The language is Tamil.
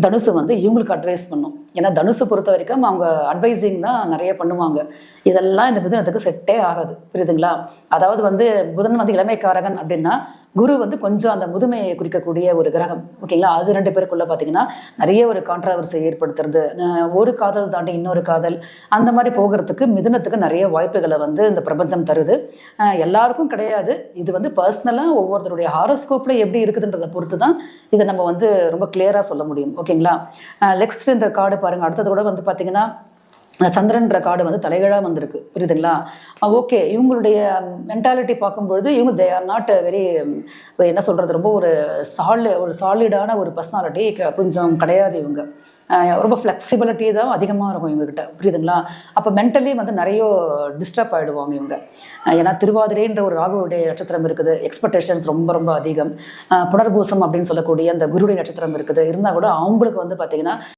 தனுசு வந்து இவங்களுக்கு அட்வைஸ் பண்ணும். ஏன்னா தனுசு பொறுத்த வரைக்கும் அவங்க அட்வைசிங் தான் நிறைய பண்ணுவாங்க. இதெல்லாம் இந்த மிதுனத்துக்கு செட்டே ஆகாது. புரியுதுங்களா? அதாவது வந்து புதன் வந்து இளமைக்காரகன் அப்படின்னா, குரு வந்து கொஞ்சம் அந்த முதுமையை குறிக்கக்கூடிய ஒரு கிரகம். ஓகேங்களா? அது 2 பேருக்குள்ள பார்த்தீங்கன்னா நிறைய ஒரு கான்ட்ராவர்சி ஏற்படுத்துறது, ஒரு காதல் தாண்டி இன்னொரு காதல், அந்த மாதிரி போகிறதுக்கு மிதுனத்துக்கு நிறைய வாய்ப்புகளை வந்து இந்த பிரபஞ்சம் தருது. எல்லாருக்கும் கிடையாது. இது வந்து பர்சனலாக ஒவ்வொருத்தருடைய ஹாரோஸ்கோப்பில் எப்படி இருக்குதுன்றதை பொறுத்து தான் இதை நம்ம வந்து ரொம்ப கிளியராக சொல்ல முடியும். ஓகேங்களா? நெக்ஸ்ட் இந்த கார்டு பாருங்கள். அடுத்தது கூட வந்து பார்த்தீங்கன்னா சந்திரன்ற கார்டு வந்து தலைகீழாக வந்திருக்கு. புரியுதுங்களா? ஓகே, இவங்களுடைய மென்டாலிட்டி பார்க்கும்பொழுது இவங்க தே ஆர் நாட் வெரி, என்ன சொல்கிறது, ரொம்ப ஒரு சாலிடான ஒரு பர்சனாலிட்டி கொஞ்சம் கிடையாது. இவங்க ரொம்ப ஃப்ளெக்சிபிலிட்டி தான் அதிகமாக இருக்கும் இவங்ககிட்ட. புரியுதுங்களா? அப்போ மென்டலி வந்து நிறைய டிஸ்டர்ப் ஆகிடுவாங்க இவங்க. ஏன்னா திருவாதிரைன்ற ஒரு ராகுவுடைய நட்சத்திரம் இருக்குது, எக்ஸ்பெக்டேஷன்ஸ் ரொம்ப ரொம்ப அதிகம். புனர்பூசம் அப்படின்னு சொல்லக்கூடிய அந்த குருடைய நட்சத்திரம் இருக்குது. இருந்தால் கூட அவங்களுக்கு வந்து பார்த்திங்கன்னா